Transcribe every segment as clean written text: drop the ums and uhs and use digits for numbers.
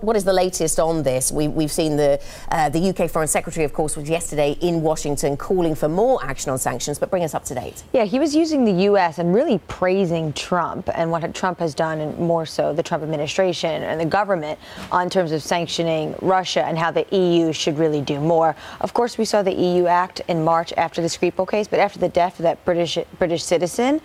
What is the latest on this? We've seen the UK Foreign Secretary, of course, was yesterday in Washington calling for more action on sanctions, but bring us up to date. Yeah, he was using the U.S. and really praising Trump and what Trump has done, and more so the Trump administration and the government in terms of sanctioning Russia and how the EU should really do more. Of course, we saw the EU act in March after the Skripal case, but after the death of that British citizen,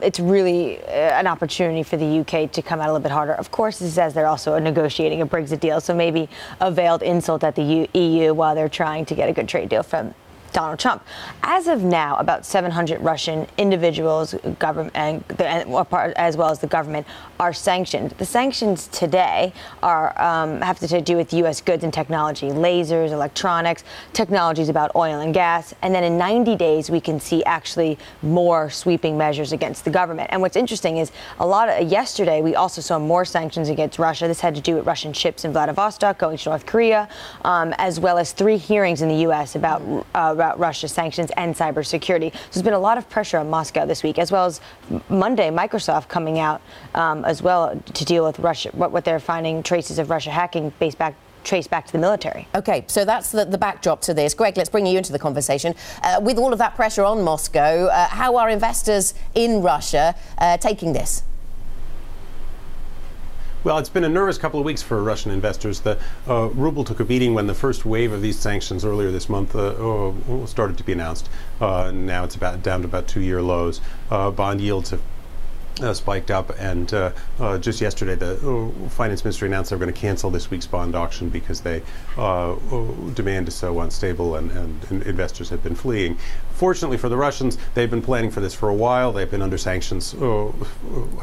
it's really an opportunity for the UK to come out a little bit harder. Of course, this is as they're also negotiating a Brexit deal, so maybe a veiled insult at the EU while they're trying to get a good trade deal from Donald Trump. As of now, about 700 Russian individuals, government, as well as the government, are sanctioned. The sanctions today are have to do with U.S. goods and technology, lasers, electronics, technologies about oil and gas, and then in 90 days we can see actually more sweeping measures against the government. And what's interesting is yesterday we also saw more sanctions against Russia. This had to do with Russian ships in Vladivostok going to North Korea, as well as 3 hearings in the U.S. about Russia's sanctions and cybersecurity. So there's been a lot of pressure on Moscow this week, as well as Monday, Microsoft coming out as well to deal with Russia, what they're finding traces of Russia hacking traced back to the military. OK, so that's the backdrop to this. Greg, let's bring you into the conversation. With all of that pressure on Moscow, how are investors in Russia taking this? Well, it's been a nervous couple of weeks for Russian investors. The ruble took a beating when the first wave of these sanctions earlier this month started to be announced. Now it's down to about 2-year lows. Bond yields have spiked up, and just yesterday the finance ministry announced they're going to cancel this week's bond auction because demand is so unstable and investors have been fleeing. Fortunately for the Russians, they've been planning for this for a while. They've been under sanctions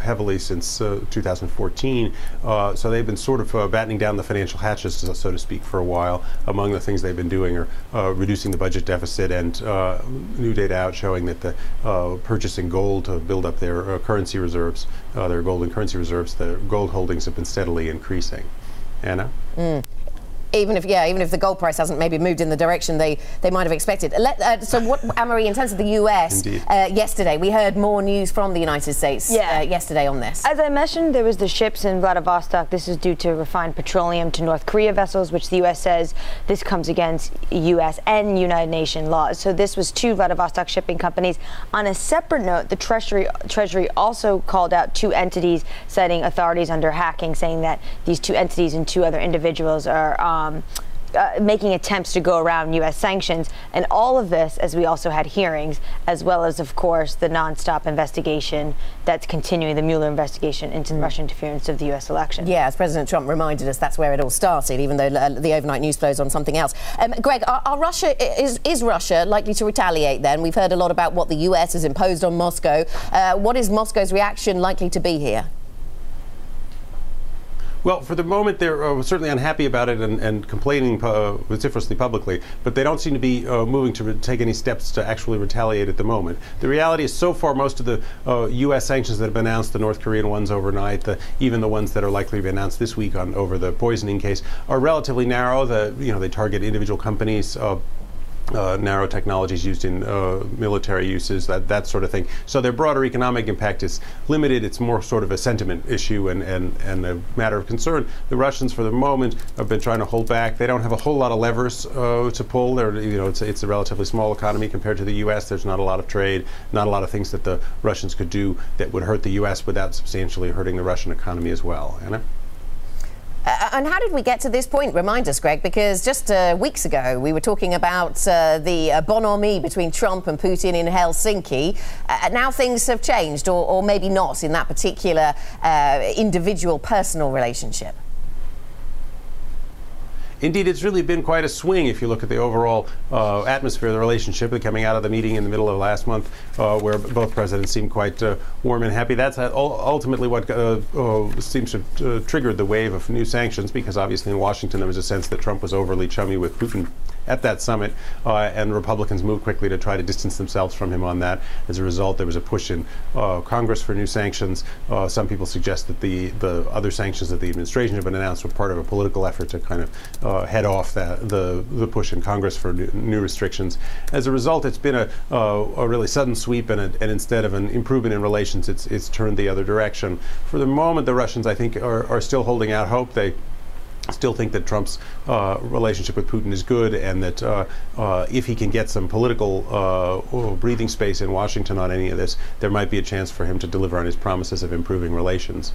heavily since 2014, so they've been sort of battening down the financial hatches, so to speak, for a while. Among the things they've been doing are reducing the budget deficit, and new data out showing that the purchasing gold to build up their currency reserves, their gold and currency reserves, the gold holdings have been steadily increasing. Anna? Even if the gold price hasn't maybe moved in the direction they might have expected. So what, Annmarie, in terms of the US, yesterday, we heard more news from the United States yesterday on this. As I mentioned, there was the ships in Vladivostok. This is due to refined petroleum to North Korea vessels, which the U.S. says this comes against U.S. and United Nations laws. So this was 2 Vladivostok shipping companies. On a separate note, the Treasury also called out 2 entities, citing authorities under hacking, saying that these 2 entities and 2 other individuals are making attempts to go around U.S. sanctions. And all of this, as we also had hearings, as well as, of course, the nonstop investigation that's continuing, the Mueller investigation into Russian interference of the U.S. election. Yeah, as President Trump reminded us, that's where it all started, even though the overnight news flows on something else. Greg, is Russia likely to retaliate then? We've heard a lot about what the U.S. has imposed on Moscow. What is Moscow's reaction likely to be here? Well, for the moment, they're certainly unhappy about it and complaining vociferously publicly, but they don't seem to be moving to take any steps to actually retaliate at the moment. The reality is, so far, most of the U.S. sanctions that have been announced, the North Korean ones overnight, even the ones that are likely to be announced this week over the poisoning case, are relatively narrow. They target individual companies, narrow technologies used in military uses, that sort of thing. So their broader economic impact is limited. It's more sort of a sentiment issue and a matter of concern. The Russians, for the moment, have been trying to hold back. They don't have a whole lot of levers to pull. It's a relatively small economy compared to the U.S. There's not a lot of trade, not a lot of things that the Russians could do that would hurt the U.S. without substantially hurting the Russian economy as well. Anna? And how did we get to this point? Remind us, Greg, because just weeks ago we were talking about the bonhomie between Trump and Putin in Helsinki. Now things have changed, or maybe not, in that particular individual personal relationship. Indeed, it's really been quite a swing if you look at the overall atmosphere of the relationship coming out of the meeting in the middle of last month, where both presidents seemed quite warm and happy. That's ultimately what seems to have triggered the wave of new sanctions, because obviously in Washington there was a sense that Trump was overly chummy with Putin at that summit, and Republicans moved quickly to try to distance themselves from him on that. As a result, there was a push in Congress for new sanctions. Some people suggest that the other sanctions that the administration had been announced were part of a political effort to kind of head off the push in Congress for new restrictions. As a result, it's been a really sudden sweep, and instead of an improvement in relations, it's turned the other direction. For the moment, the Russians, I think, are still holding out hope. They still think that Trump's relationship with Putin is good, and that if he can get some political breathing space in Washington on any of this, there might be a chance for him to deliver on his promises of improving relations.